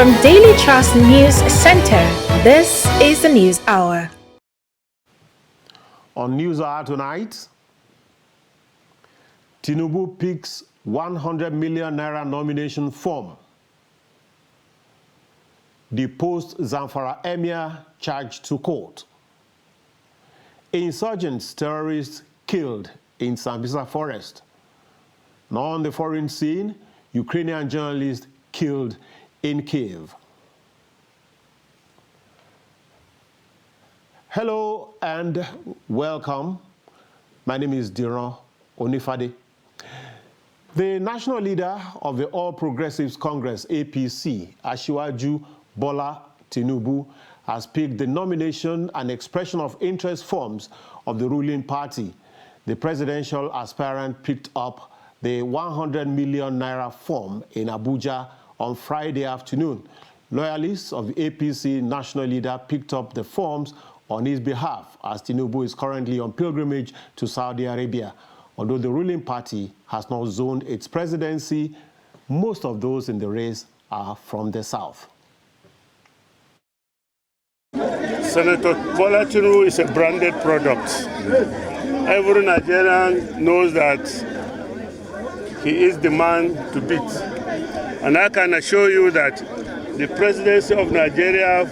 From Daily Trust News Center, this is the News Hour. On News Hour tonight, Tinubu picks 100 million naira nomination form. The post-Zamfara emir charged to court. Insurgents, terrorists killed in Sambisa forest. Now on the foreign scene, Ukrainian journalist killed in Kiev. Hello and welcome. My name is Diron Onifade. The national leader of the All Progressives Congress, APC, Asiwaju Bola Tinubu, has picked the nomination and expression of interest forms of the ruling party. The presidential aspirant picked up the 100 million naira form in Abuja on Friday afternoon. Loyalists of the APC national leader picked up the forms on his behalf, as Tinubu is currently on pilgrimage to Saudi Arabia. Although the ruling party has not zoned its presidency, most of those in the race are from the south. Senator Bola Tinubu is a branded product. Every Nigerian knows that he is the man to beat. And I can assure you that the presidency of Nigeria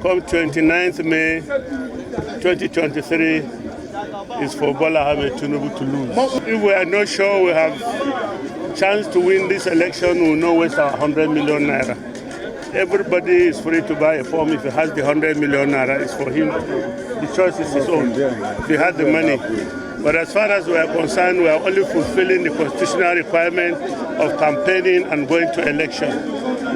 come 29th May 2023 is for Bola Ahmed Tinubu to lose. If we are not sure we have chance to win this election, we will not waste our 100 million naira. Everybody is free to buy a form. If he has the 100 million naira, it's for him. The choice is his own, if he has the money. But as far as we are concerned, we are only fulfilling the constitutional requirement of campaigning and going to election.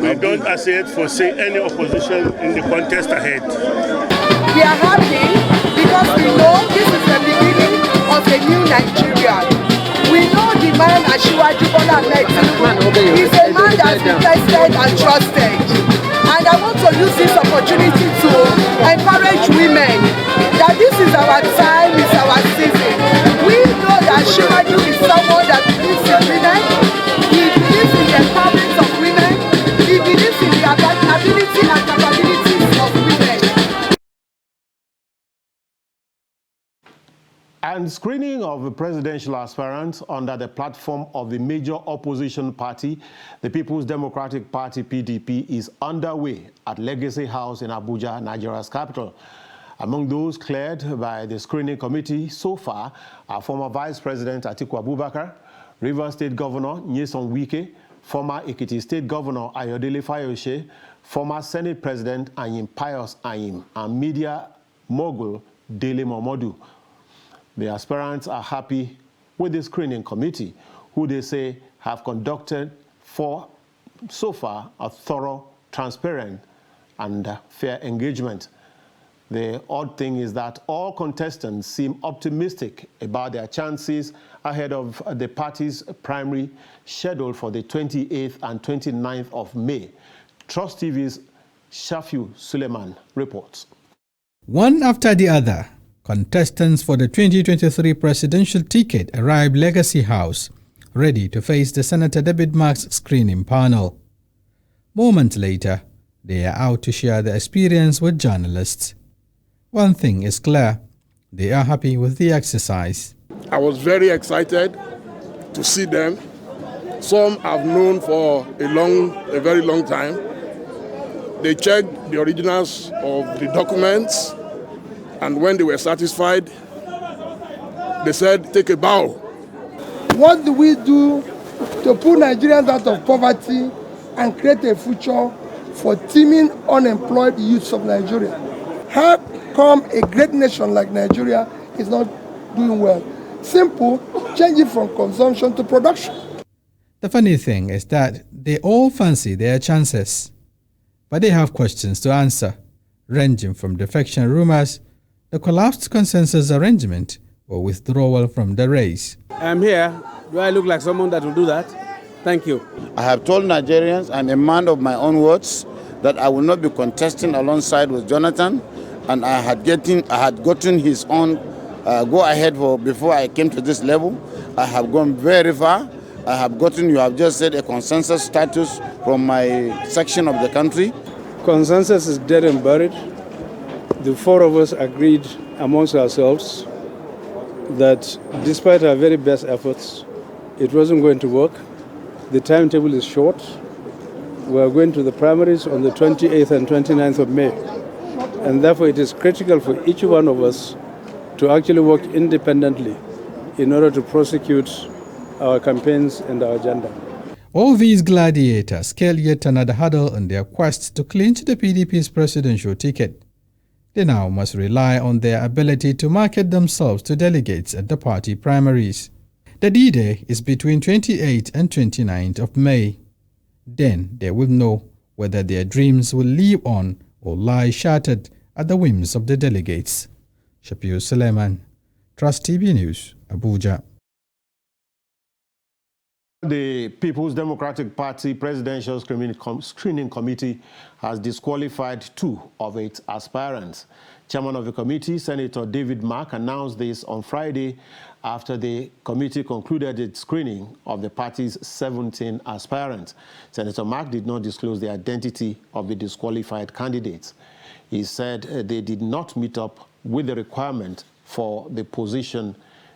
We don't as yet foresee any opposition in the contest ahead. We are happy because we know this is the beginning of a new Nigeria. We know the man Asiwaju Bola Ahmed Tinubu is a man that has been tested and trusted. And I want to use this opportunity to encourage women that this is our time, it's our season. We know that Asiwaju is someone that believes in women. He believes in the empowerment of women. He believes in the ability and capabilities of women. And screening of the presidential aspirants under the platform of the major opposition party, the People's Democratic Party, PDP, is underway at Legacy House in Abuja, Nigeria's capital. Among those cleared by the screening committee so far are former Vice President Atiku Abubakar, Rivers State Governor Nyesom Wike, former Ekiti State Governor Ayodele Fayose, former Senate President Anyim Pius Anyim, and media mogul Dele Momodu. The aspirants are happy with the screening committee, who they say have conducted so far a thorough, transparent, and fair engagement. The odd thing is that all contestants seem optimistic about their chances ahead of the party's primary scheduled for the 28th and 29th of May. Trust TV's Shafiu Suleiman reports. One after the other, contestants for the 2023 presidential ticket arrived Legacy House, ready to face the Senator David Marks screening panel. Moments later, they are out to share their experience with journalists. One thing is clear, they are happy with the exercise. I was very excited to see them. Some I've known for a very long time. They checked the originals of the documents, and when they were satisfied, they said, take a bow. What do we do to put Nigerians out of poverty and create a future for teeming unemployed youths of Nigeria? How come a great nation like Nigeria is not doing well? Simple, change it from consumption to production. The funny thing is that they all fancy their chances, but they have questions to answer, ranging from defection rumors, the collapsed consensus arrangement, or withdrawal from the race. I'm here. Do I look like someone that will do that? Thank you. I have told Nigerians I'm a man of my own words, that I will not be contesting alongside with Jonathan, and I had gotten his own go-ahead before I came to this level. I have gone very far, I have gotten, you have just said, a consensus status from my section of the country. Consensus is dead and buried. The four of us agreed amongst ourselves that despite our very best efforts, it wasn't going to work. The timetable is short. We are going to the primaries on the 28th and 29th of May. And therefore it is critical for each one of us to actually work independently in order to prosecute our campaigns and our agenda. All these gladiators scale yet another hurdle in their quest to clinch the PDP's presidential ticket. They now must rely on their ability to market themselves to delegates at the party primaries. The D-Day is between 28th and 29th of May. Then they will know whether their dreams will live on or lie shattered at the whims of the delegates. Shapir Suleiman, Trust TV News, Abuja. The People's Democratic Party Presidential Screening Committee has disqualified 2 of its aspirants. Chairman of the committee, Senator David Mark, announced this on Friday after the committee concluded its screening of the party's 17 aspirants. Senator Mark did not disclose the identity of the disqualified candidates. He said they did not meet up with the requirement for the position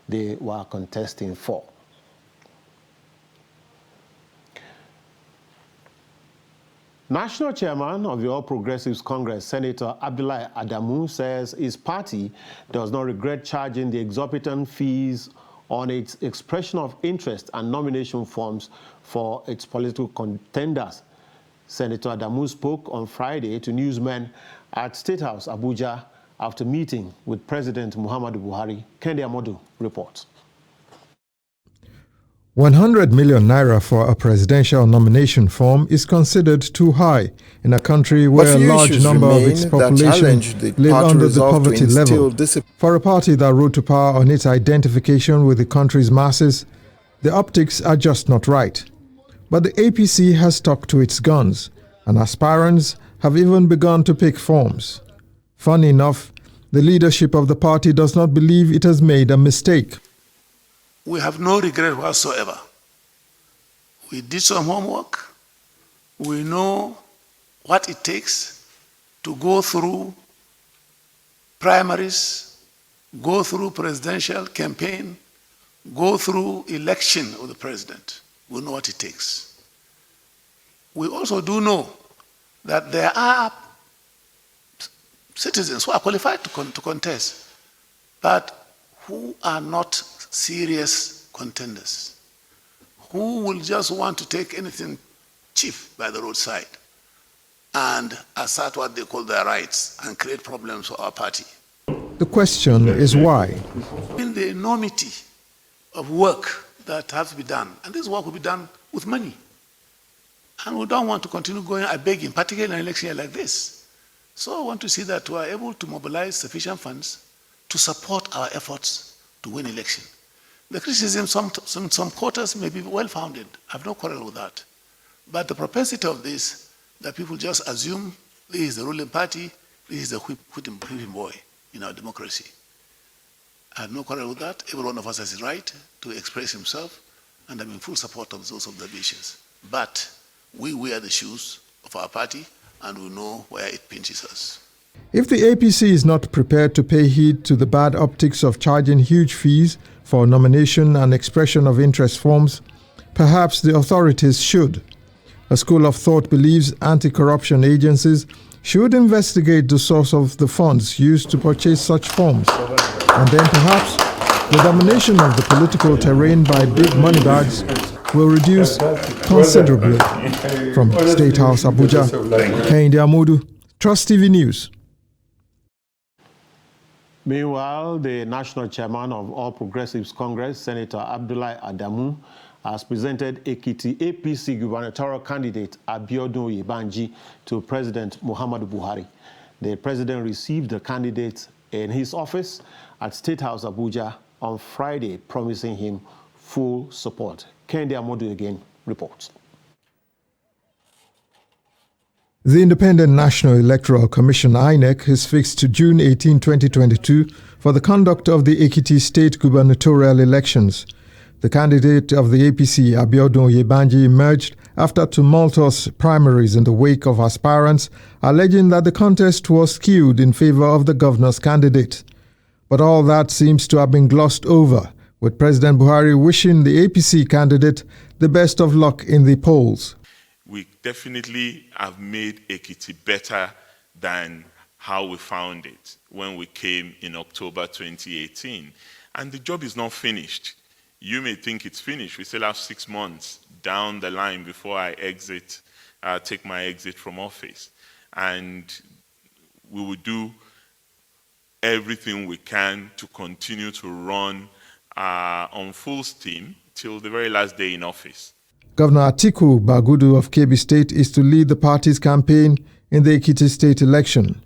they were contesting for. National Chairman of the All Progressives Congress, Senator Abdullahi Adamu, says his party does not regret charging the exorbitant fees on its expression of interest and nomination forms for its political contenders. Senator Adamu spoke on Friday to newsmen at State House, Abuja, after meeting with President Muhammadu Buhari. Kendi Amodu reports. 100 million naira for a presidential nomination form is considered too high in a country where a large number of its population live under the poverty level. For a party that rode to power on its identification with the country's masses, the optics are just not right. But the APC has stuck to its guns, and aspirants have even begun to pick forms. Funny enough, the leadership of the party does not believe it has made a mistake. We have no regret whatsoever. We did some homework. We know what it takes to go through primaries, go through presidential campaign, go through election of the president. We know what it takes. We also do know that there are citizens who are qualified to contest, but who are not serious contenders, who will just want to take anything cheap by the roadside and assert what they call their rights and create problems for our party. The question is why? In the enormity of work that has to be done, and this work will be done with money. And we don't want to continue going begging, particularly in an election like this. So I want to see that we are able to mobilize sufficient funds to support our efforts to win election. The criticism in some quarters may be well-founded. I have no quarrel with that. But the propensity of this, that people just assume this is the ruling party, this is the whipping boy in our democracy. I have no quarrel with that. Every one of us has his right to express himself, and I'm in full support of those observations. But we wear the shoes of our party, and we know where it pinches us. If the APC is not prepared to pay heed to the bad optics of charging huge fees for nomination and expression of interest forms, perhaps the authorities should. A school of thought believes anti-corruption agencies should investigate the source of the funds used to purchase such forms, and then perhaps the domination of the political terrain by big money bags will reduce considerably. From State House, Abuja, Kendi Amodu, Trust TV News. Meanwhile, the national chairman of All Progressives Congress, Senator Abdullahi Adamu, has presented Ekiti APC gubernatorial candidate Abiodun Oyebanji to President Muhammadu Buhari. The president received the candidate in his office at State House Abuja on Friday, promising him full support. Kendi Amodu again reports. The Independent National Electoral Commission (INEC) is fixed to June 18, 2022 for the conduct of the Ekiti state gubernatorial elections. The candidate of the APC, Abiodun Oyebanji, emerged after tumultuous primaries in the wake of aspirants alleging that the contest was skewed in favor of the governor's candidate. But all that seems to have been glossed over, with President Buhari wishing the APC candidate the best of luck in the polls. We definitely have made Ekiti better than how we found it when we came in October 2018. And the job is not finished. You may think it's finished. We still have 6 months down the line before I take my exit from office. And we will do everything we can to continue to run on full steam till the very last day in office. Governor Atiku Bagudu of Kebbi State is to lead the party's campaign in the Ekiti State election.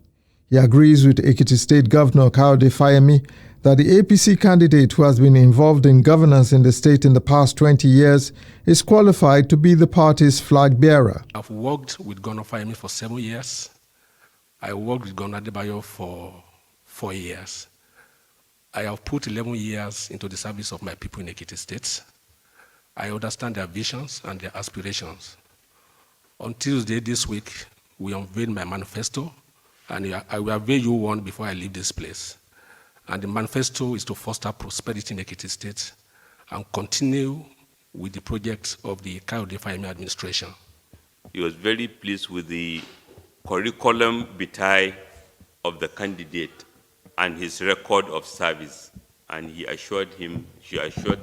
He agrees with Ekiti State Governor Kayode Fayemi that the APC candidate who has been involved in governance in the state in the past 20 years is qualified to be the party's flag bearer. I've worked with Governor Fayemi for 7 years. I worked with Governor Adebayo for 4 years. I have put 11 years into the service of my people in Ekiti State. I understand their visions and their aspirations. On Tuesday this week, we unveiled my manifesto, and I will unveil you one before I leave this place. And the manifesto is to foster prosperity in Ekiti State and continue with the projects of the Kayode Fayemi administration. He was very pleased with the curriculum vitae of the candidate and his record of service, and she assured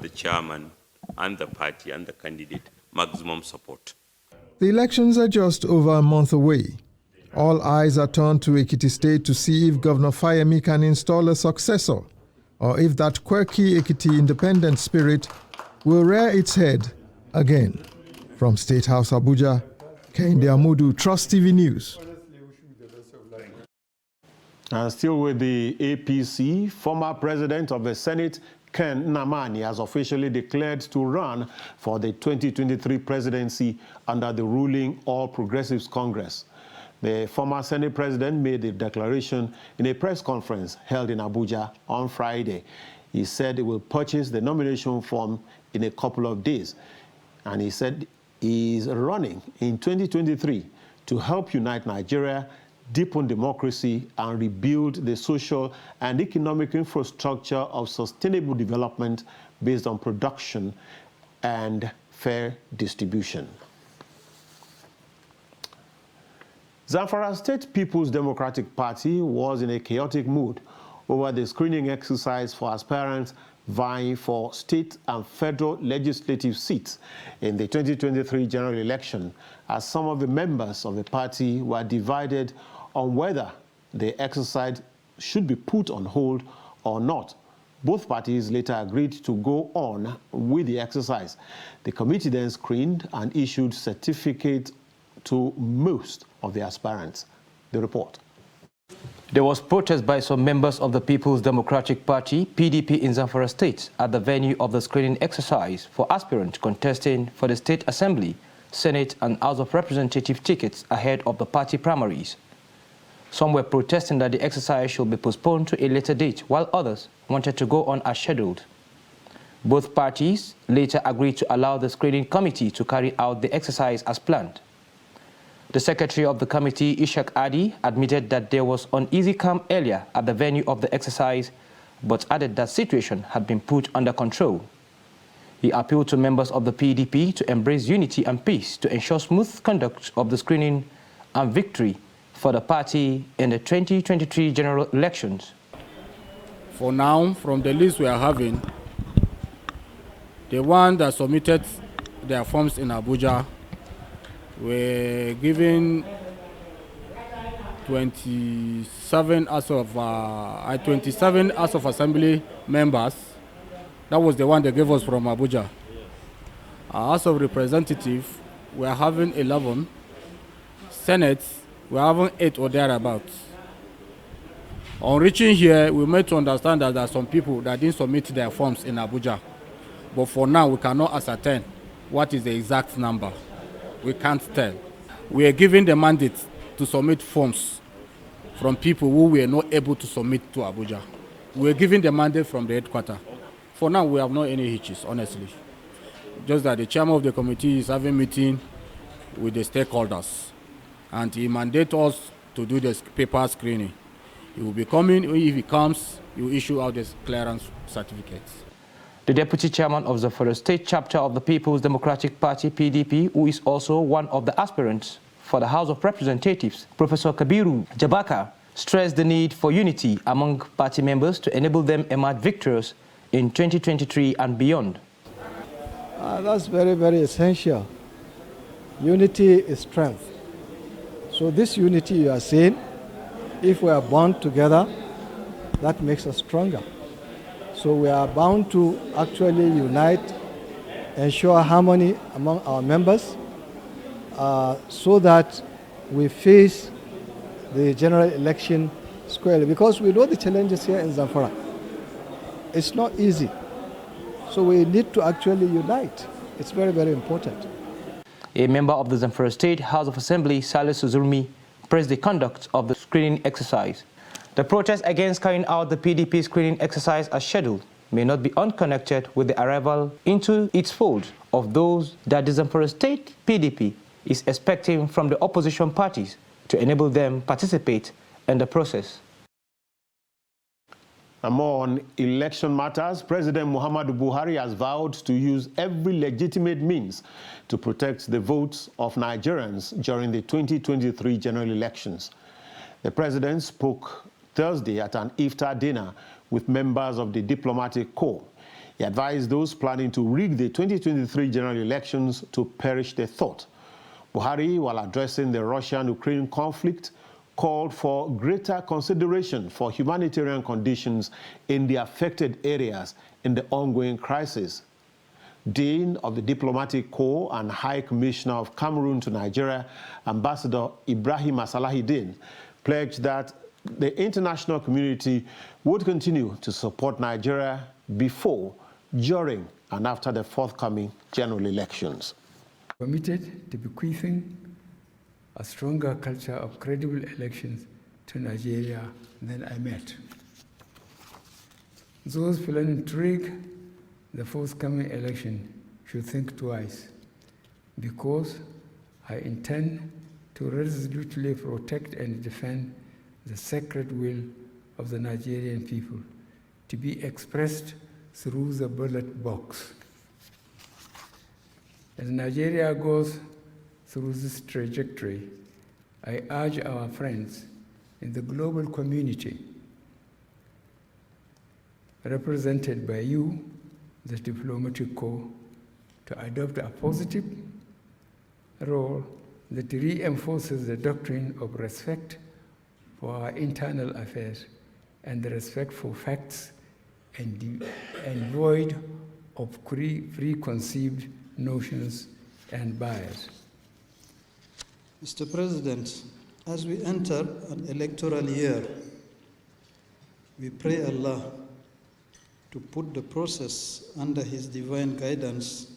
the chairman and the party and the candidate maximum support. The elections are just over a month away. All eyes are turned to Ekiti State to see if Governor Fayemi can install a successor, or if that quirky Ekiti independent spirit will rear its head again. From State House Abuja, Kehinde Amudu, Trust TV News. And still with the APC, former president of the Senate, Ken Nnamani, has officially declared to run for the 2023 presidency under the ruling All Progressives Congress. The former Senate president made the declaration in a press conference held in Abuja on Friday. He said he will purchase the nomination form in a couple of days. And he said he is running in 2023 to help unite Nigeria, deepen democracy, and rebuild the social and economic infrastructure of sustainable development based on production and fair distribution. Zamfara State People's Democratic Party was in a chaotic mood over the screening exercise for aspirants vying for state and federal legislative seats in the 2023 general election, as some of the members of the party were divided on whether the exercise should be put on hold or not. Both parties later agreed to go on with the exercise. The committee then screened and issued certificates to most of the aspirants. The report. There was protest by some members of the People's Democratic Party, PDP, in Zamfara State at the venue of the screening exercise for aspirants contesting for the State Assembly, Senate and House of Representatives tickets ahead of the party primaries. Some were protesting that the exercise should be postponed to a later date, while others wanted to go on as scheduled. Both parties later agreed to allow the screening committee to carry out the exercise as planned. The secretary of the committee, Ishak Adi, admitted that there was uneasy calm earlier at the venue of the exercise, but added that situation had been put under control. He appealed to members of the PDP to embrace unity and peace to ensure smooth conduct of the screening and victory for the party in the 2023 general elections. For now, from the list we are having, the one that submitted their forms in Abuja were given 27 House of Assembly members. That was the one they gave us from Abuja. Our House of Representatives, we are having 11. Senate, we are having 8 or thereabouts. On reaching here, we made to understand that there are some people that didn't submit their forms in Abuja. But for now, we cannot ascertain what is the exact number. We can't tell. We are given the mandate to submit forms from people who were not able to submit to Abuja. We are given the mandate from the headquarters. For now, we have not any hitches, honestly. Just that the chairman of the committee is having a meeting with the stakeholders, and he mandates us to do the paper screening. He will be coming. If he comes, he will issue out the clearance certificates. The deputy chairman of the Zamfara State chapter of the People's Democratic Party, PDP, who is also one of the aspirants for the House of Representatives, Professor Kabiru Jabaka, stressed the need for unity among party members to enable them emerge victorious in 2023 and beyond. That's very, very essential. Unity is strength. So this unity you are seeing, if we are bound together, that makes us stronger. So we are bound to actually unite, ensure harmony among our members, so that we face the general election squarely. Because we know the challenges here in Zamfara. It's not easy. So we need to actually unite. It's very, very important. A member of the Zamfara State House of Assembly, Salisu Zulmi, praised the conduct of the screening exercise. The protest against carrying out the PDP screening exercise as scheduled may not be unconnected with the arrival into its fold of those that the Zamfara State PDP is expecting from the opposition parties to enable them participate in the process. And more on election matters, President Muhammadu Buhari has vowed to use every legitimate means to protect the votes of Nigerians during the 2023 general elections. The president spoke Thursday at an iftar dinner with members of the diplomatic corps. He advised those planning to rig the 2023 general elections to perish their thought. Buhari, while addressing the Russian-Ukraine conflict, called for greater consideration for humanitarian conditions in the affected areas in the ongoing crisis. Dean of the Diplomatic Corps and High Commissioner of Cameroon to Nigeria, Ambassador Ibrahim Salahideen, pledged that the international community would continue to support Nigeria before, during, and after the forthcoming general elections. Committed to bequeathing a stronger culture of credible elections to Nigeria than I met. Those planning to rig the forthcoming election should think twice, because I intend to resolutely protect and defend the sacred will of the Nigerian people to be expressed through the ballot box. As Nigeria goes through this trajectory, I urge our friends in the global community, represented by you, the Diplomatic Corps, to adopt a positive role that reinforces the doctrine of respect for our internal affairs and the respect for facts and void of preconceived notions and bias. Mr. President, as we enter an electoral year, we pray Allah to put the process under His divine guidance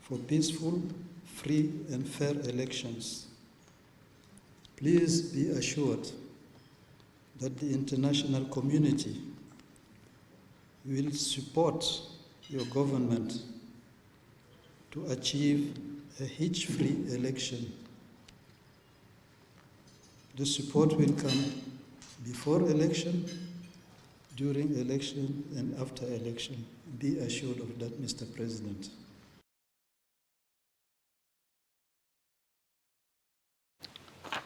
for peaceful, free, and fair elections. Please be assured that the international community will support your government to achieve a hitch-free election. The support will come before election, during election, and after election. Be assured of that, Mr. President.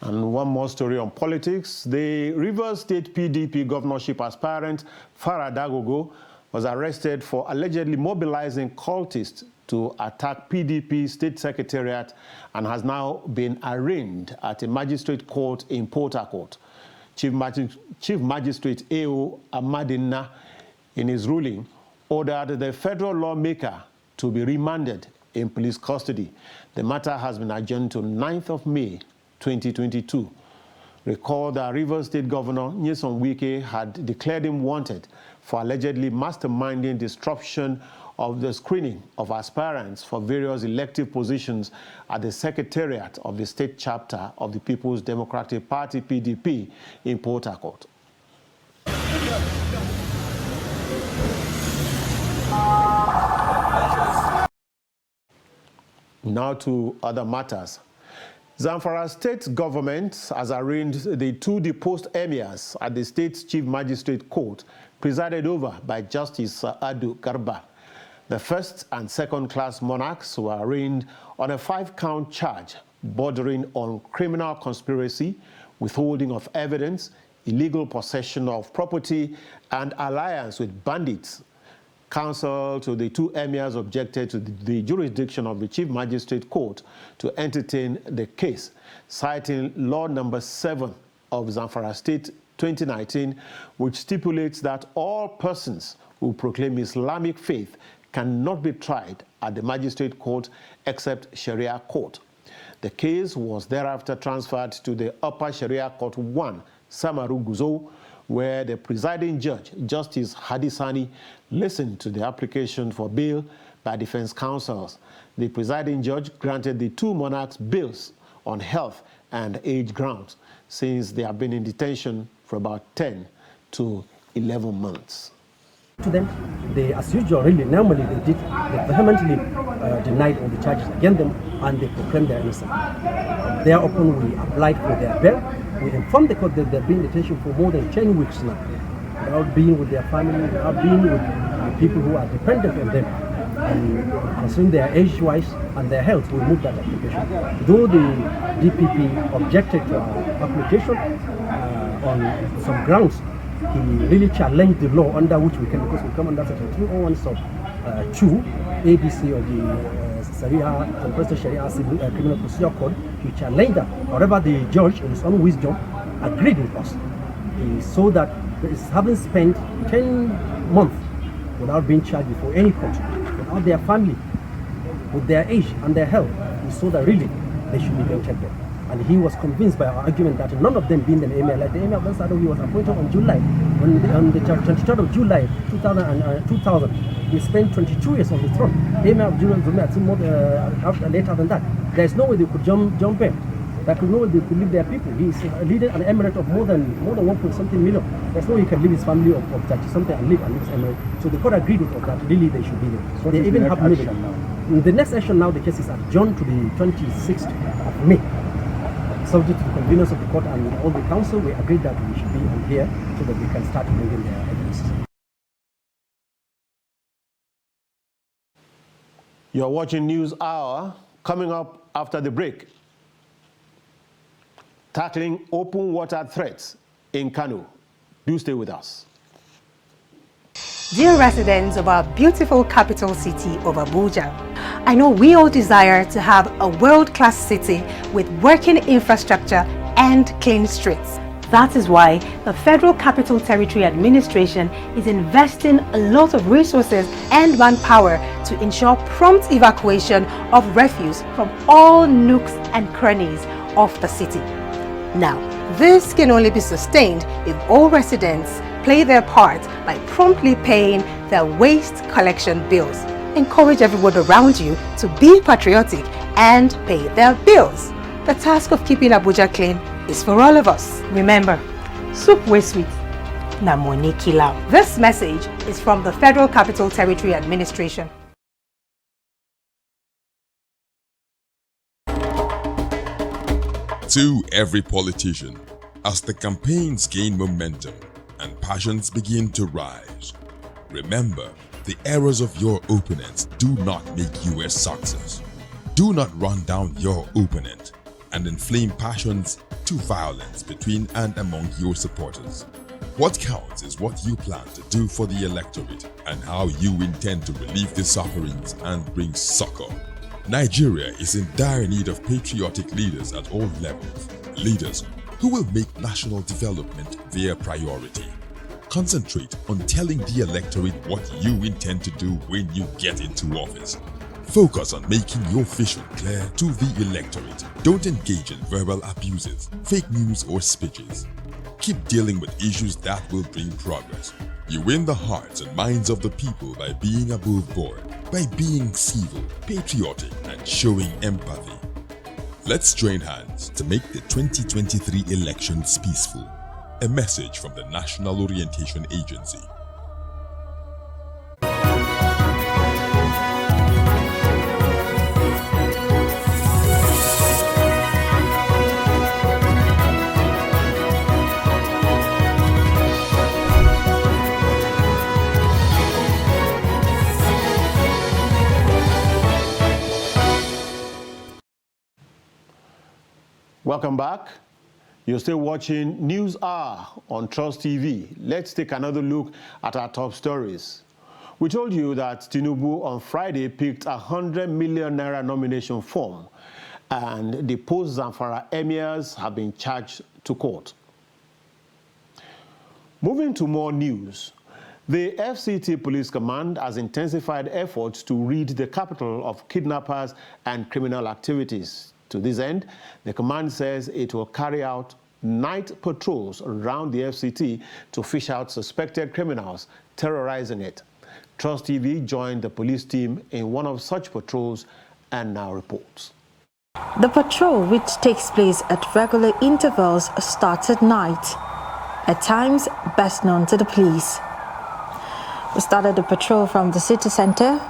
And one more story on politics. The Rivers State PDP governorship aspirant Farah Dagogo was arrested for allegedly mobilizing cultists to attack PDP state secretariat and has now been arraigned at a magistrate court in Port Harcourt. Chief Magistrate A.O. Amadina, in his ruling, ordered the federal lawmaker to be remanded in police custody. The matter has been adjourned to 9th of May 2022. Recall that Rivers State Governor Nyesom Wike had declared him wanted for allegedly masterminding disruption of the screening of aspirants for various elective positions at the secretariat of the state chapter of the People's Democratic Party, PDP, in Port Harcourt. Now to other matters. Zamfara State government has arraigned the two deposed emirs at the state's chief magistrate court, presided over by Justice Adu Garba. The first and second class monarchs were arraigned on a 5-count charge bordering on criminal conspiracy, withholding of evidence, illegal possession of property, and alliance with bandits. Counsel to the two emirs objected to the jurisdiction of the Chief Magistrate Court to entertain the case, citing Law Number 7 of Zamfara State 2019, which stipulates that all persons who proclaim Islamic faith cannot be tried at the Magistrate Court except Sharia Court. The case was thereafter transferred to the Upper Sharia Court 1, Samaru Guzo, where the presiding judge, Justice Hadisani, listened to the application for bail by defense counsels. The presiding judge granted the two monarchs bails on health and age grounds, since they have been in detention for about 10 to 11 months. To them, they, as usual, really, normally they vehemently denied all the charges against them, and they proclaimed their innocence. Thereupon, we applied for their bail. We informed the court that they've been in detention for more than 10 weeks now, without being with their family, without being with the people who are dependent on them. And considering their age-wise and their health, we moved that application. Though the DPP objected to our application on some grounds, he really challenged the law under which we can, because we come under Section 301 sub 2 ABC of the Sharia Civil Criminal Procedure Code. He challenged that. However, the judge, in his own wisdom, agreed with us. He saw that having spent 10 months without being charged before any court, without their family, with their age and their health, he saw that really they should be ventured there. And he was convinced by our argument that none of them being an emir, like the emir of Bansado, he was appointed on July, on the 23rd of July 2000. He spent 22 years on the throne. The emir of July, later than that. There is no way they could jump in. There could no way they could leave their people. He is leading an emirate of more than 1.something million. There's no way he can leave his family of 30-something and leave his emirate. So the court agreed with us that really they should be there. So they even have made it. In the next session now, the case is adjourned to the 26th of May. Subject to the convenience of the court and with all the counsel, we agreed that we should be on here so that we can start bringing their evidence. You're watching News Hour. Coming up after the break, tackling open water threats in Kano. Do stay with us. Dear residents of our beautiful capital city of Abuja, I know we all desire to have a world-class city with working infrastructure and clean streets. That is why the Federal Capital Territory Administration is investing a lot of resources and manpower to ensure prompt evacuation of refuse from all nooks and crannies of the city. Now, this can only be sustained if all residents play their part by promptly paying their waste collection bills. Encourage everyone around you to be patriotic and pay their bills. The task of keeping Abuja clean is for all of us. Remember, soup way sweet, na money kill out. This message is from the Federal Capital Territory Administration. To every politician, as the campaigns gain momentum and passions begin to rise, remember, the errors of your opponents do not make you a success. Do not run down your opponent and inflame passions to violence between and among your supporters. What counts is what you plan to do for the electorate and how you intend to relieve the sufferings and bring succor. Nigeria is in dire need of patriotic leaders at all levels, leaders who will make national development their priority. Concentrate on telling the electorate what you intend to do when you get into office. Focus on making your vision clear to the electorate. Don't engage in verbal abuses, fake news or speeches. Keep dealing with issues that will bring progress. You win the hearts and minds of the people by being above board, by being civil, patriotic, and showing empathy. Let's join hands to make the 2023 elections peaceful. A message from the National Orientation Agency. Welcome back. You're still watching News Hour on Trust TV. Let's take another look at our top stories. We told you that Tinubu on Friday picked a 100 million naira nomination form, and the post-Zamfara emirs have been charged to court. Moving to more news. The FCT Police Command has intensified efforts to rid the capital of kidnappers and criminal activities. To this end, the command says it will carry out night patrols around the FCT to fish out suspected criminals terrorizing it. Trust TV joined the police team in one of such patrols and now reports. The patrol, which takes place at regular intervals, starts at night, at times best known to the police. We started the patrol from the city center,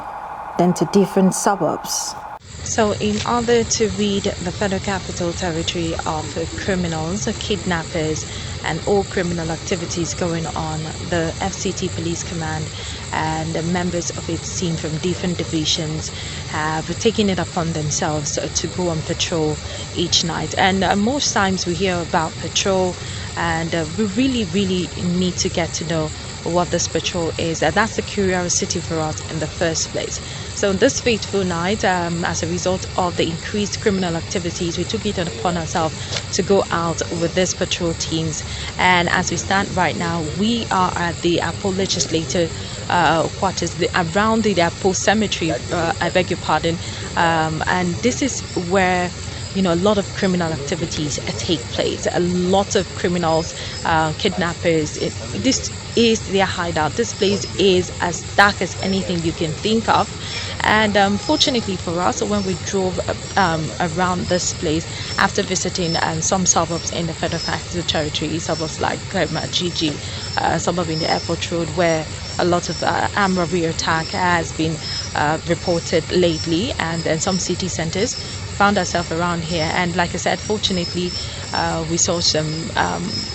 then to different suburbs. So in order to rid the Federal Capital Territory of criminals, kidnappers, and all criminal activities going on, the FCT Police Command and the members of its team from different divisions have taken it upon themselves to go on patrol each night. And most times we hear about patrol, and we really need to get to know what this patrol is. That's a curiosity for us in the first place. So this fateful night, as a result of the increased criminal activities, we took it upon ourselves to go out with these patrol teams. And as we stand right now, we are at the Apo Legislative quarters, around the Apo Cemetery, I beg your pardon. And this is where a lot of criminal activities take place. A lot of criminals, kidnappers, this is their hideout. This place is as dark as anything you can think of. And fortunately for us, when we drove around this place, after visiting some suburbs in the Federal Capital Territory, suburbs like Gigi, suburb in the Airport Road, where a lot of armed robbery attack has been reported lately, and then some city centers, found ourselves around here. And like I said, fortunately, we saw some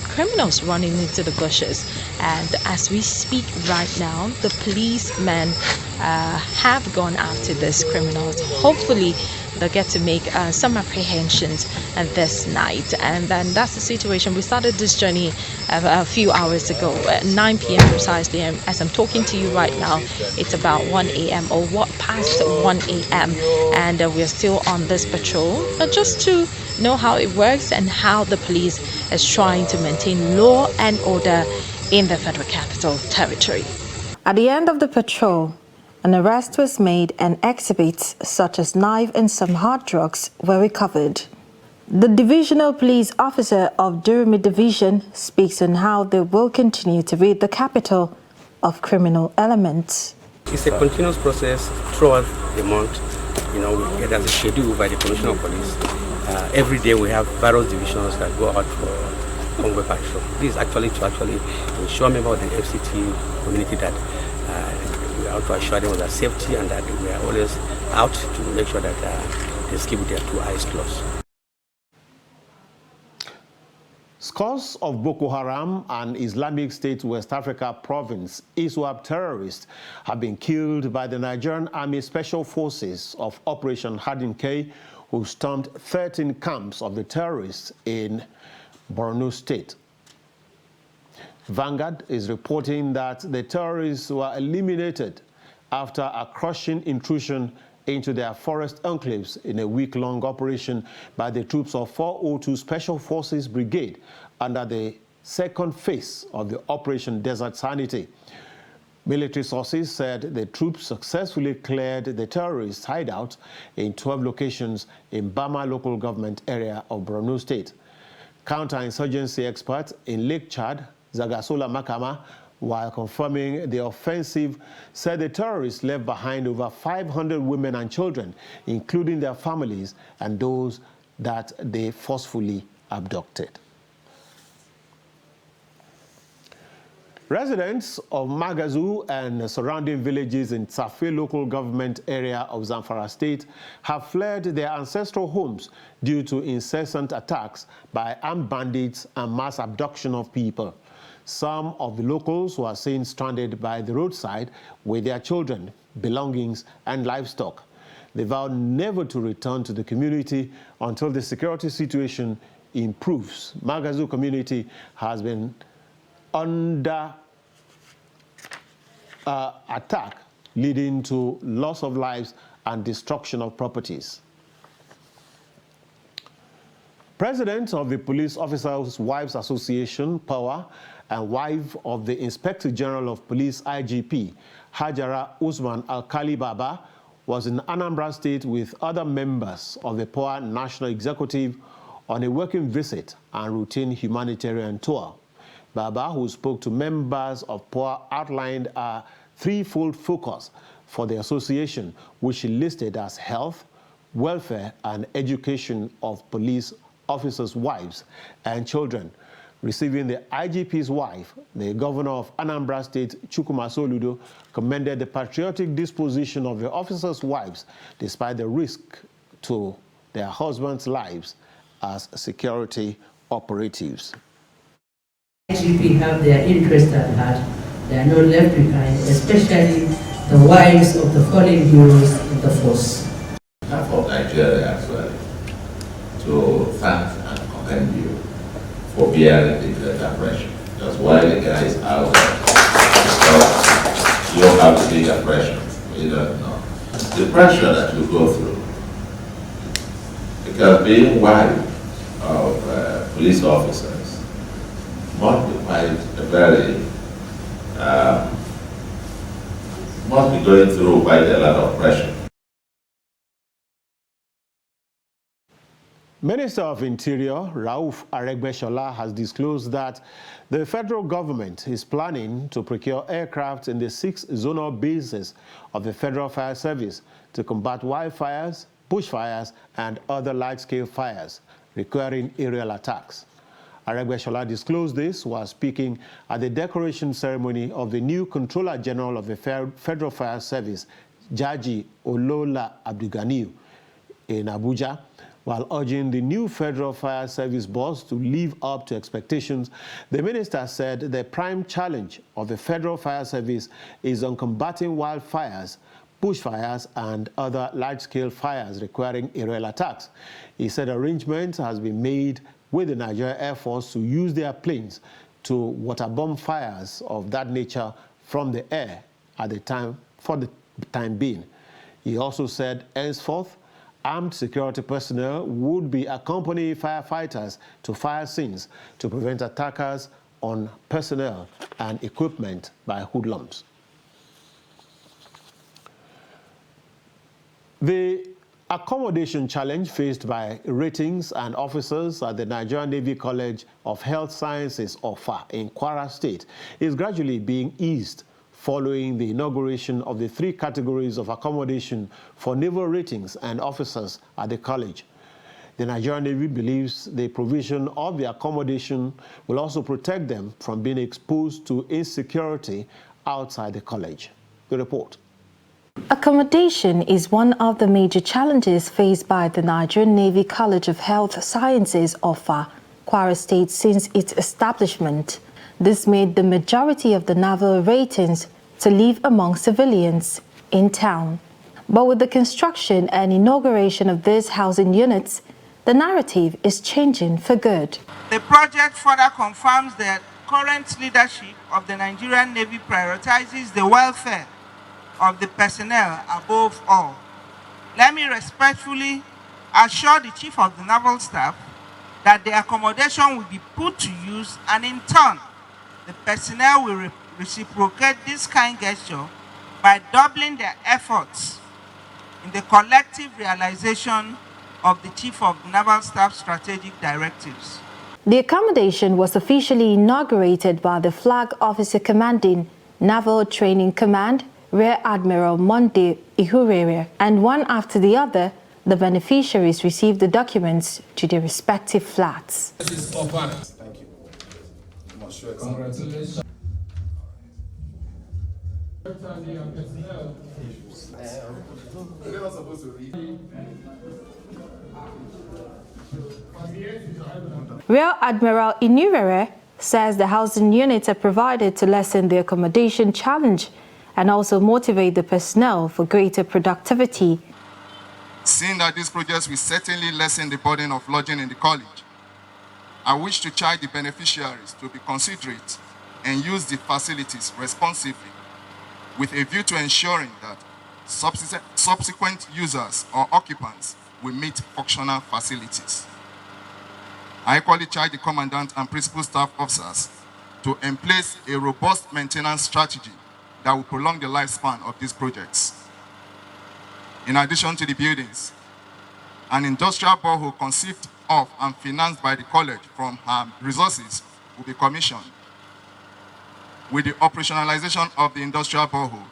criminals running into the bushes. And as we speak right now, the policemen have gone after these criminals. Hopefully, they'll get to make some apprehensions this night. And then that's the situation. We started this journey a few hours ago, at 9 p.m. precisely. And as I'm talking to you right now, it's about 1 a.m. or past 1 a.m. And we're still on this patrol, just to know how it works and how the police is trying to maintain law and order in the Federal Capital Territory. At the end of the patrol, an arrest was made and exhibits such as knife and some hard drugs were recovered. The divisional police officer of Durumi Division speaks on how they will continue to rid the capital of criminal elements. It's a continuous process throughout the month. It has a schedule by the Commissioner of Police. Every day we have various divisions that go out for convoy patrol. This is actually to ensure members of the FCT community that we are to assure them of their safety, and that we are always out to make sure that they keep their two eyes closed. Scores of Boko Haram and Islamic State West Africa province ISWAP terrorists have been killed by the Nigerian Army Special Forces of Operation Hadin-K, who stormed 13 camps of the terrorists in Borno State. Vanguard is reporting that the terrorists were eliminated after a crushing intrusion into their forest enclaves in a week-long operation by the troops of 402 Special Forces Brigade under the second phase of the Operation Desert Sanity. Military sources said the troops successfully cleared the terrorists' hideout in 12 locations in Bama local government area of Borno State. Counterinsurgency expert in Lake Chad, Zagasola Makama, while confirming the offensive, said the terrorists left behind over 500 women and children, including their families and those that they forcefully abducted. Residents of Magazu and surrounding villages in Safe local government area of Zamfara State have fled their ancestral homes due to incessant attacks by armed bandits and mass abduction of people. Some of the locals were seen stranded by the roadside with their children, belongings, and livestock. They vowed never to return to the community until the security situation improves. Magazu community has been under attack, leading to loss of lives and destruction of properties. President of the Police Officers' Wives Association, POWA, and wife of the Inspector General of Police, IGP, Hajara Usman Alkali Baba, was in Anambra State with other members of the POWA National Executive on a working visit and routine humanitarian tour. Baba, who spoke to members of POWA, outlined a threefold focus for the association, which she listed as health, welfare, and education of police officers' wives and children. Receiving the IGP's wife, the governor of Anambra State, Chukwuma Soludo, commended the patriotic disposition of the officers' wives despite the risk to their husbands' lives as security operatives. IGP have their interests at heart. They are not left behind, especially the wives of the fallen heroes in the force. On behalf of Nigeria as well, to thank and commend you for bearing the greater pressure. Because while the guy is out there, you don't have the bigger pressure. You don't know. The pressure that you go through. Because being wife of police officers must be quite a very, must be going through quite a lot of pressure. Minister of Interior Rauf Aregbesola has disclosed that the federal government is planning to procure aircraft in the 6 zonal bases of the Federal Fire Service to combat wildfires, bushfires, and other large-scale fires requiring aerial attacks. Aregbesola disclosed this while speaking at the decoration ceremony of the new Controller General of the Federal Fire Service, Jaji Olola Abdulganiyu, in Abuja. While urging the new Federal Fire Service boss to live up to expectations, the minister said the prime challenge of the Federal Fire Service is on combating wildfires, bushfires, and other large-scale fires requiring aerial attacks. He said arrangements has been made with the Nigerian Air Force to use their planes to waterbomb fires of that nature from the air at the time, for the time being. He also said henceforth, armed security personnel would be accompanying firefighters to fire scenes to prevent attackers on personnel and equipment by hoodlums. The accommodation challenge faced by ratings and officers at the Nigerian Navy College of Health Sciences, OFA, in Kwara State is gradually being eased following the inauguration of the 3 categories of accommodation for naval ratings and officers at the college. The Nigerian Navy believes the provision of the accommodation will also protect them from being exposed to insecurity outside the college. The report. Accommodation is one of the major challenges faced by the Nigerian Navy College of Health Sciences, OFA, Kwara State since its establishment. This made the majority of the naval ratings to live among civilians in town. But with the construction and inauguration of these housing units, the narrative is changing for good. The project further confirms that current leadership of the Nigerian Navy prioritizes the welfare of the personnel above all. Let me respectfully assure the Chief of the Naval Staff that the accommodation will be put to use, and in turn, the personnel will reciprocate this kind gesture by doubling their efforts in the collective realization of the Chief of Naval Staff strategic directives. The accommodation was officially inaugurated by the Flag Officer Commanding Naval Training Command, Rear Admiral Monday Ihurere, and one after the other, the beneficiaries received the documents to their respective flats. Thank you. Congratulations. Rear Admiral Inurere says the housing units are provided to lessen the accommodation challenge and also motivate the personnel for greater Seeing that these projects will certainly lessen the burden of lodging in the college, I wish to charge the beneficiaries to be considerate and use the facilities responsibly with a view to ensuring that subsequent users or occupants will meet functional facilities. I equally charge the Commandant and Principal Staff Officers to emplace a robust maintenance strategy that will prolong the lifespan of these projects. In addition to the buildings, an industrial borehole conceived of and financed by the college from her resources will be commissioned. With the operationalization of the industrial borehole,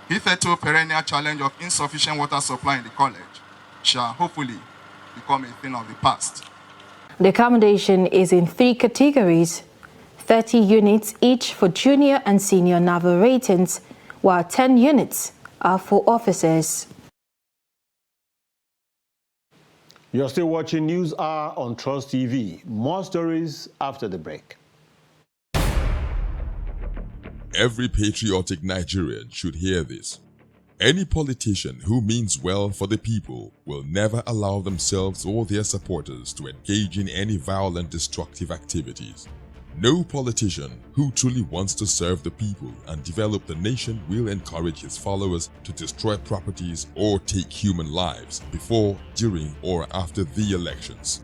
hitherto perennial challenge of insufficient water supply in the college shall hopefully become a thing of the past. The accommodation is in 3 categories, 30 units each for junior and senior naval ratings, while 10 units are for officers. You're still watching News Hour on Trust TV. More stories after the break. Every patriotic Nigerian should hear this. Any politician who means well for the people will never allow themselves or their supporters to engage in any violent, destructive activities. No politician who truly wants to serve the people and develop the nation will encourage his followers to destroy properties or take human lives before, during, or after the elections.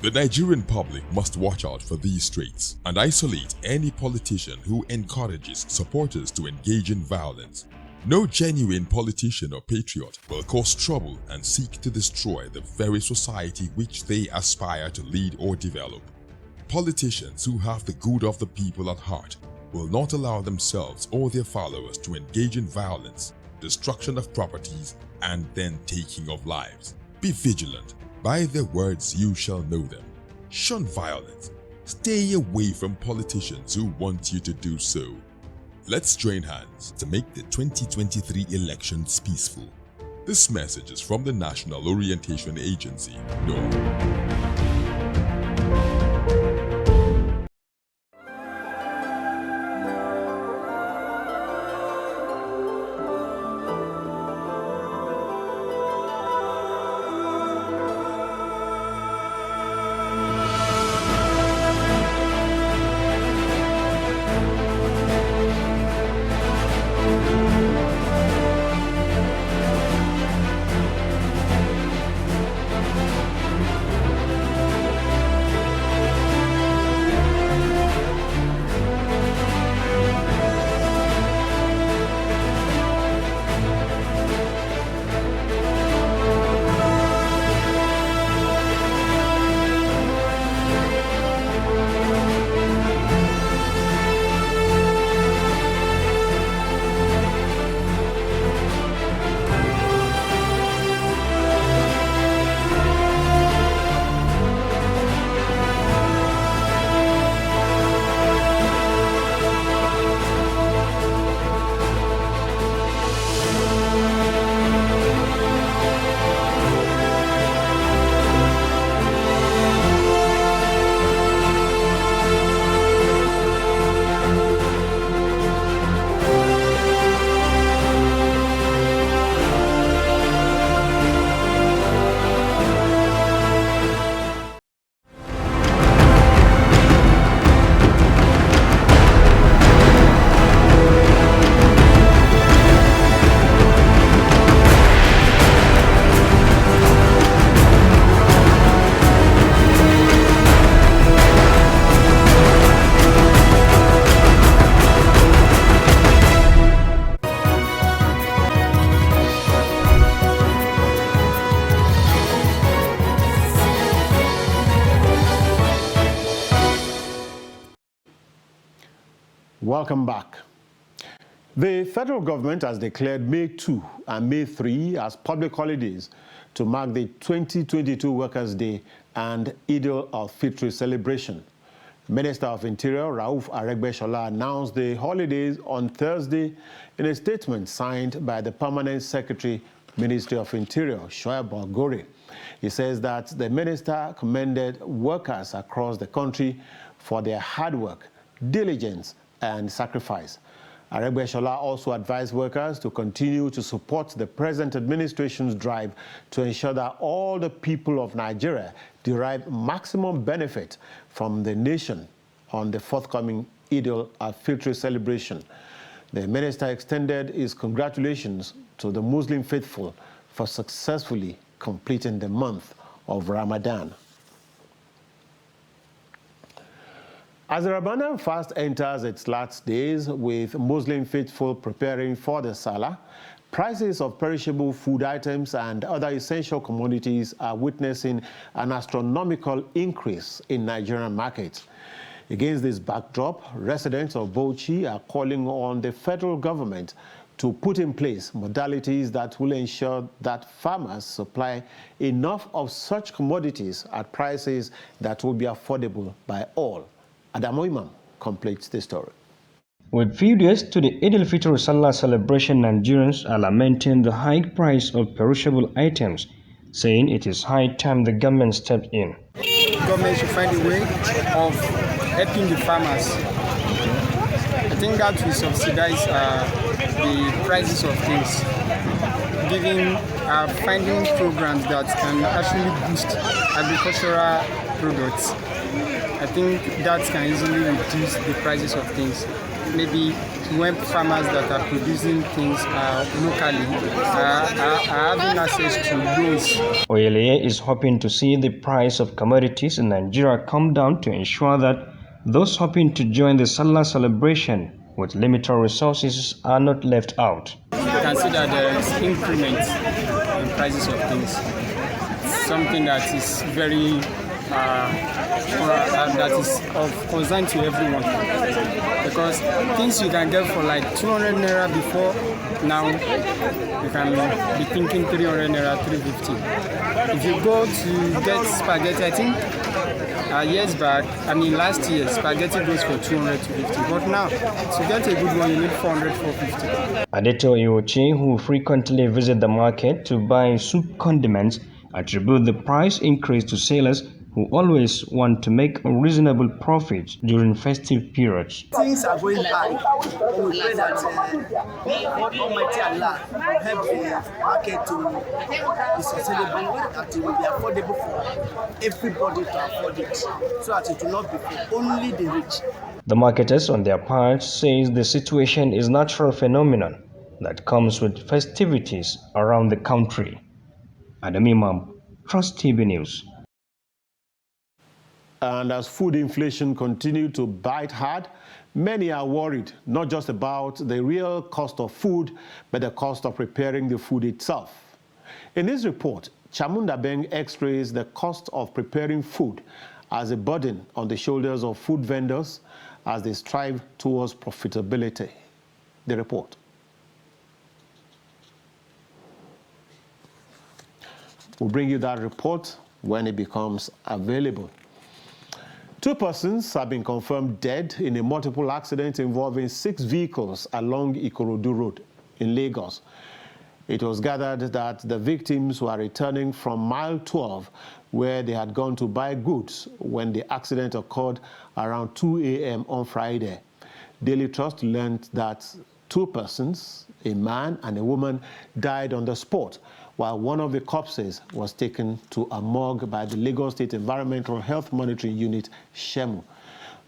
The Nigerian public must watch out for these traits and isolate any politician who encourages supporters to engage in violence. No genuine politician or patriot will cause trouble and seek to destroy the very society which they aspire to lead or develop. Politicians who have the good of the people at heart will not allow themselves or their followers to engage in violence, destruction of properties, and then taking of lives. Be vigilant. By their words you shall know them. Shun violence. Stay away from politicians who want you to do so. Let's join hands to make the 2023 elections peaceful. This message is from the National Orientation Agency, NOAA. Welcome back. The federal government has declared May 2 and May 3 as public holidays to mark the 2022 Workers' Day and Eid al-Fitr celebration. Minister of Interior Rauf Aregbesola announced the holidays on Thursday in a statement signed by the Permanent Secretary, Ministry of Interior, Shoaib Balgore. He says that the minister commended workers across the country for their hard work, diligence, and sacrifice. Aregbesola also advised workers to continue to support the present administration's drive to ensure that all the people of Nigeria derive maximum benefit from the nation on the forthcoming Eid al-Fitr celebration. The minister extended his congratulations to the Muslim faithful for successfully completing the month of Ramadan. As the Ramadan fast enters its last days, with Muslim faithful preparing for the Salah, prices of perishable food items and other essential commodities are witnessing an astronomical increase in Nigerian markets. Against this backdrop, residents of Bauchi are calling on the federal government to put in place modalities that will ensure that farmers supply enough of such commodities at prices that will be affordable by all. Adamo Imam completes the story. With few days to the Eid al-Fitr Salah celebration, Nigerians are lamenting the high price of perishable items, saying it is high time the government stepped in. The government should find a way of helping the farmers. I think that will subsidize the prices of things, finding programs that can actually boost agricultural products. I think that can easily reduce the prices of things. Maybe when farmers that are producing things locally are having access to loans. Oyeleye is hoping to see the price of commodities in Nigeria come down to ensure that those hoping to join the Salah celebration with limited resources are not left out. You can see that there is increment in prices of things. Something that is very that is of concern to everyone, because things you can get for like 200 naira before, now you can be thinking 300 naira, 350. If you go to get spaghetti, I think years back, last year, spaghetti goes for 200 to 50, but now to get a good one you need 400, 450. Adeto Iochi, who frequently visit the market to buy soup condiments, attribute the price increase to sellers who always want to make a reasonable profit during festive periods. Things are going high. We pray that Almighty Allah will help the market to be sustainable, that it will be affordable for everybody to afford it, so that it will not be for only the rich. The marketers, on their part, say the situation is a natural phenomenon that comes with festivities around the country. Adam Imam, Trust TV News. And as food inflation continues to bite hard, many are worried not just about the real cost of food, but the cost of preparing the food itself. In this report, Chamunda Beng x-rays the cost of preparing food as a burden on the shoulders of food vendors as they strive towards profitability. The report. We'll bring you that report when it becomes available. 2 persons have been confirmed dead in a multiple accident involving 6 vehicles along Ikorodu Road in Lagos. It was gathered that the victims were returning from mile 12, where they had gone to buy goods when the accident occurred around 2 a.m. on Friday. Daily Trust learned that 2 persons, a man and a woman, died on the spot, while one of the corpses was taken to a morgue by the Lagos State Environmental Health Monitoring Unit, SHEMU.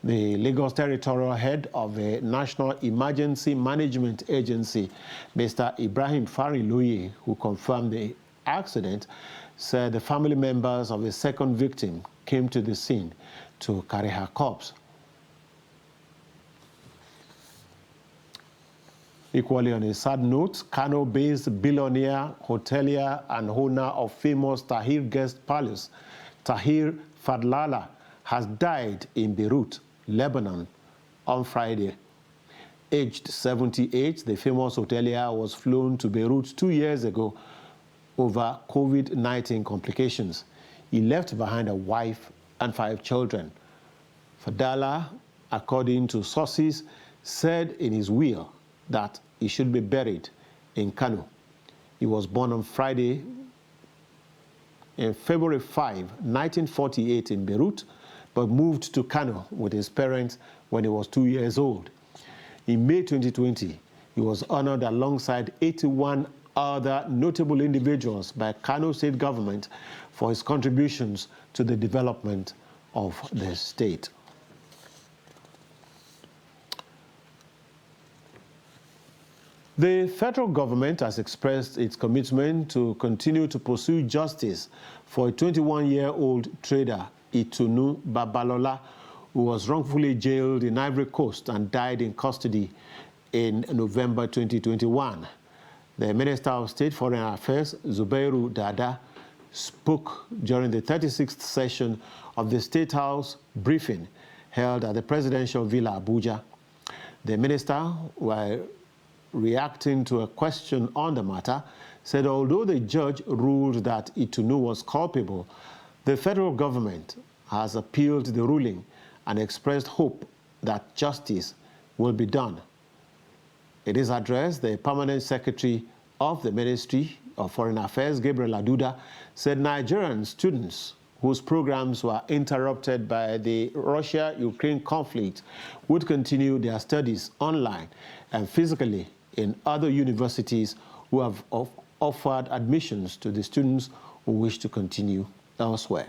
The Lagos Territorial Head of the National Emergency Management Agency, Mr. Ibrahim Fariloye, who confirmed the accident, said the family members of the second victim came to the scene to carry her corpse. Equally on a sad note, Kano-based billionaire, hotelier, and owner of famous Tahir Guest Palace, Tahir Fadlala, has died in Beirut, Lebanon, on Friday. Aged 78, the famous hotelier was flown to Beirut 2 years ago over COVID-19 complications. He left behind a wife and 5 children. Fadlala, according to sources, said in his will that he should be buried in Kano. He was born on Friday, in February 5, 1948 in Beirut, but moved to Kano with his parents when he was 2 years old. In May 2020, he was honored alongside 81 other notable individuals by Kano State government for his contributions to the development of the state. The federal government has expressed its commitment to continue to pursue justice for a 21-year-old trader, Itunu Babalola, who was wrongfully jailed in Ivory Coast and died in custody in November 2021. The Minister of State Foreign Affairs, Zubairu Dada, spoke during the 36th session of the State House briefing held at the Presidential Villa, Abuja. The minister, while reacting to a question on the matter, said although the judge ruled that Itunu was culpable, the federal government has appealed the ruling and expressed hope that justice will be done. In his address, the Permanent Secretary of the Ministry of Foreign Affairs, Gabriel Aduda, said Nigerian students whose programs were interrupted by the Russia-Ukraine conflict would continue their studies online and physically in other universities who have offered admissions to the students who wish to continue elsewhere.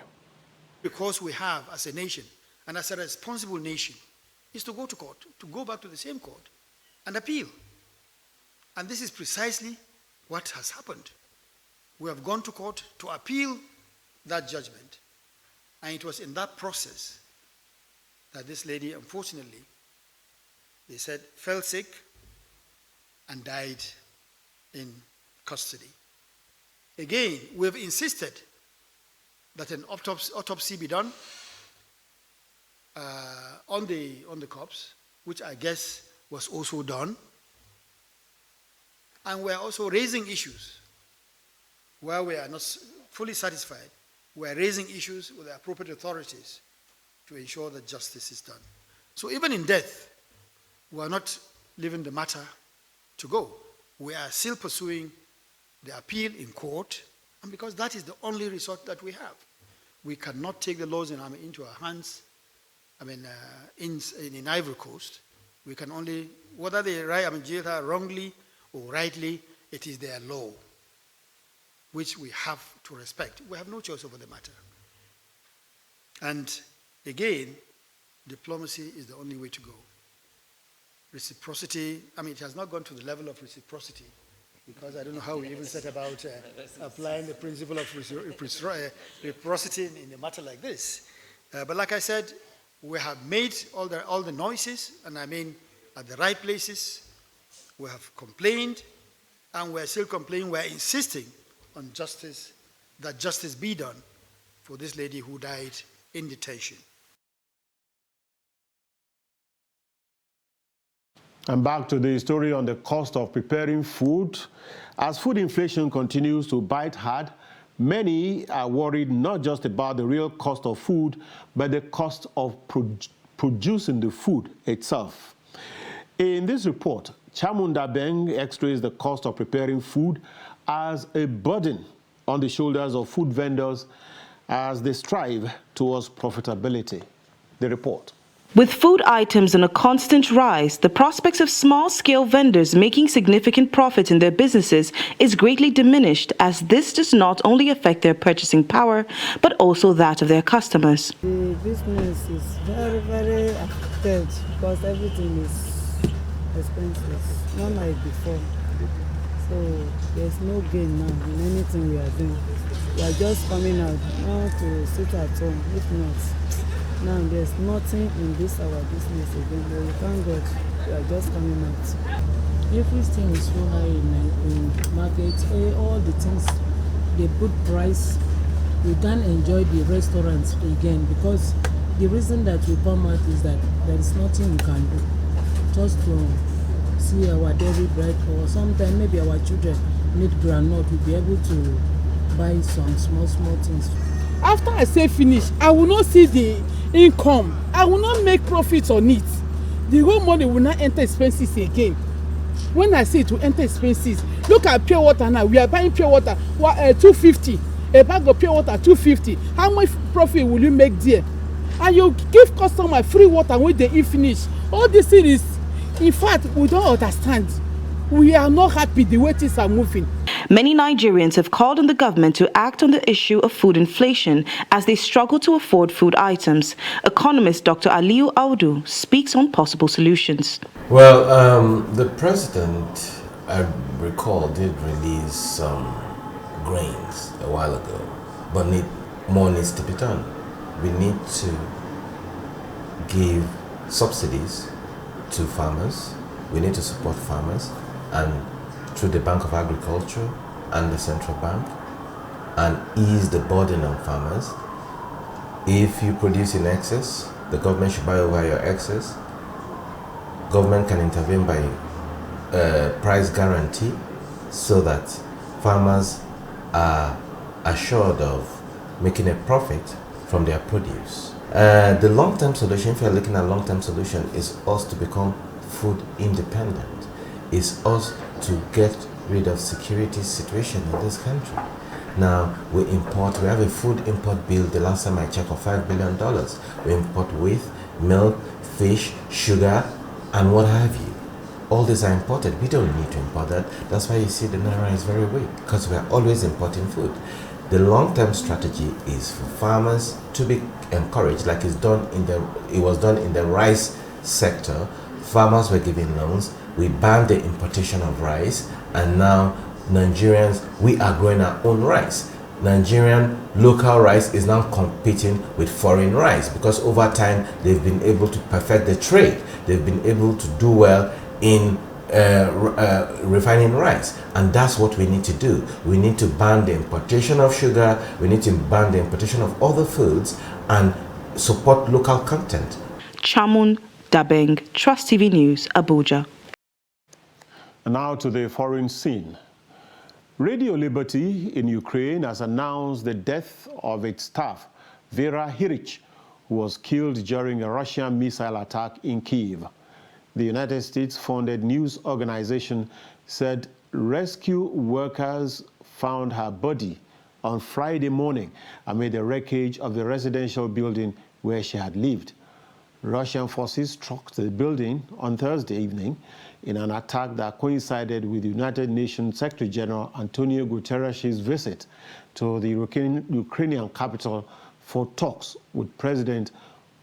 Because we have, as a nation, and as a responsible nation, is to go to court, to go back to the same court and appeal. And this is precisely what has happened. We have gone to court to appeal that judgment. And it was in that process that this lady, unfortunately, they said, fell sick and died in custody. Again, we have insisted that an autopsy be done on the corpse, which I guess was also done. And we're also raising issues where we are not fully satisfied. We're raising issues with the appropriate authorities to ensure that justice is done. So even in death, we are not leaving the matter to go. We are still pursuing the appeal in court, and because that is the only resort that we have. We cannot take the laws into our hands. In Ivory Coast, we can only, whether they jail her wrongly or rightly, it is their law, which we have to respect. We have no choice over the matter. And again, diplomacy is the only way to go. Reciprocity, it has not gone to the level of reciprocity, because I don't know how we even set about applying the principle of reciprocity in a matter like this. But like I said, we have made all the noises, and at the right places. We have complained, and we're still complaining. We're insisting on justice, that justice be done for this lady who died in detention. And back to the story on the cost of preparing food. As food inflation continues to bite hard, many are worried not just about the real cost of food, but the cost of producing the food itself. In this report, Chamunda Beng x-rays the cost of preparing food as a burden on the shoulders of food vendors as they strive towards profitability. The report. With food items on a constant rise, the prospects of small-scale vendors making significant profit in their businesses is greatly diminished, as this does not only affect their purchasing power, but also that of their customers. The business is very, very affected because everything is expensive, not like before. So there's no gain now in anything we are doing. We are just coming out now to sit at home. If not, now there's nothing in this our business again. But we thank God we are just coming out. Everything is so high in market. All the things they put price. We can't enjoy the restaurants again because the reason that we come out is that there is nothing we can do. Just to see our daily bread, or sometimes maybe our children need groundnut, we'll be able to buy some small things. After I say finish, I will not see the income. I will not make profits on it. The whole money will not enter expenses again. When I say it will enter expenses, look at pure water now. We are buying pure water, 250. A bag of pure water, 250. How much profit will you make there? And you give customer free water when they eat finish. All this thing is In fact, we don't understand. We are not happy the way things are moving. Many Nigerians have called on the government to act on the issue of food inflation as they struggle to afford food items. Economist Dr. Aliyu Audu speaks on possible solutions. Well, the president, I recall, did release some grains a while ago, but more needs to be done. We need to give subsidies to farmers. We need to support farmers, and through the Bank of Agriculture and the Central Bank, and ease the burden on farmers. If you produce in excess, the government should buy over your excess. Government can intervene by price guarantee so that farmers are assured of making a profit from their produce. The long-term solution, if you're looking at long-term solution, is us to become food independent. Is us to get rid of security situation in this country. Now, we have a food import bill, the last time I checked, of $5 billion. We import wheat, milk, fish, sugar, and what have you. All these are imported. We don't need to import that. That's why you see the Naira is very weak, because we are always importing food. The long-term strategy is for farmers to be encouraged, like it was done in the rice sector. Farmers were given loans. We banned the importation of rice, and now Nigerians, we are growing our own rice. Nigerian local rice is now competing with foreign rice because over time they've been able to perfect the trade. They've been able to do well in refining rice, and that's what we need to do. We need to ban the importation of sugar. We need to ban the importation of other foods and support local content. Chamun Dabeng, Trust TV News, Abuja. Now to the foreign scene. Radio Liberty in Ukraine has announced the death of its staff, Vera Hirich, who was killed during a Russian missile attack in Kyiv. The United States-funded news organization said rescue workers found her body on Friday morning amid the wreckage of the residential building where she had lived. Russian forces struck the building on Thursday evening in an attack that coincided with the United Nations Secretary General Antonio Guterres' visit to the Ukrainian capital for talks with President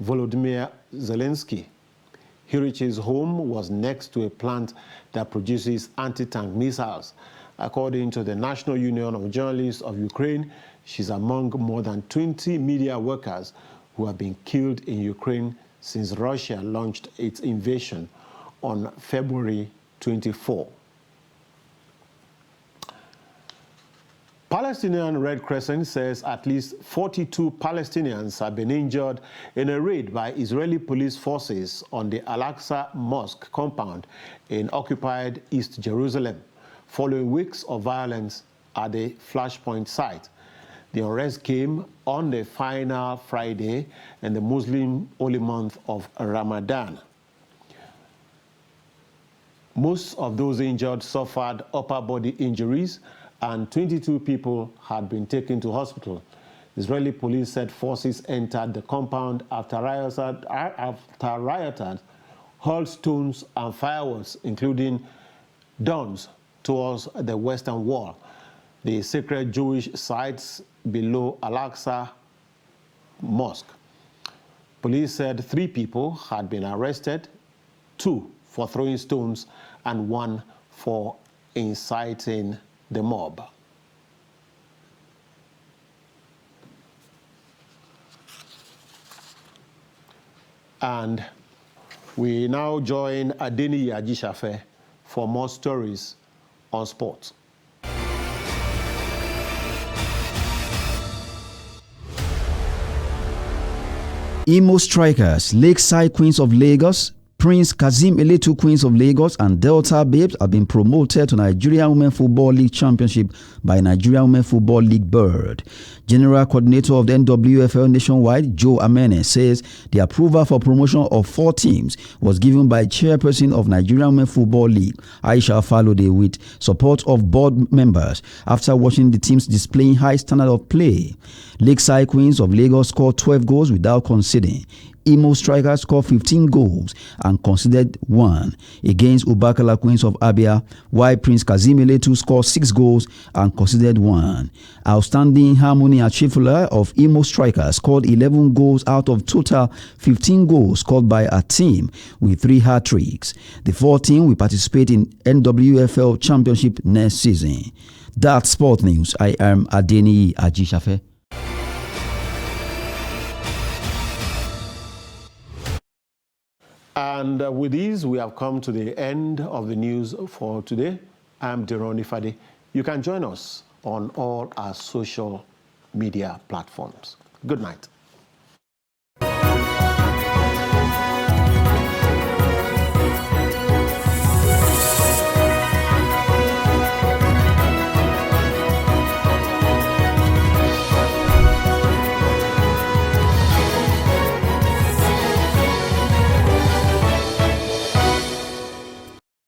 Volodymyr Zelensky. Hirich's home was next to a plant that produces anti-tank missiles. According to the National Union of Journalists of Ukraine, she's among more than 20 media workers who have been killed in Ukraine since Russia launched its invasion on February 24. Palestinian Red Crescent says at least 42 Palestinians have been injured in a raid by Israeli police forces on the Al-Aqsa Mosque compound in occupied East Jerusalem, following weeks of violence at the Flashpoint site. The arrest came on the final Friday in the Muslim holy month of Ramadan. Most of those injured suffered upper body injuries, and 22 people had been taken to hospital. Israeli police said forces entered the compound after rioters hurled stones and fireworks, including guns, towards the Western Wall, the sacred Jewish sites below Al-Aqsa Mosque. Police said 3 people had been arrested, 2 for throwing stones and 1 for inciting the mob. And we now join Adeni Ajishafe for more stories on sports. Imo Strikers, Lakeside Queens of Lagos, Prince Kazim Eletu Queens of Lagos and Delta Babes have been promoted to Nigerian Women Football League Championship by Nigerian Women Football League Board. General Coordinator of the NWFL Nationwide, Joe Amene, says the approval for promotion of 4 teams was given by Chairperson of Nigerian Women Football League, Aisha Falode, with support of board members after watching the teams displaying high standard of play. Lakeside Queens of Lagos scored 12 goals without conceding. Imo Strikers scored 15 goals and conceded 1 against Ubakala Queens of Abia, while Prince Kazim Eletu scored 6 goals and conceded 1. Outstanding Harmony Achifula of Imo Strikers scored 11 goals out of total 15 goals scored by a team with 3 hat-tricks. The 4 team will participate in NWFL Championship next season. That's Sport News. I am Adeni Ajishafe. And with these, we have come to the end of the news for today. I'm Deroni Fadi. You can join us on all our social media platforms. Good night.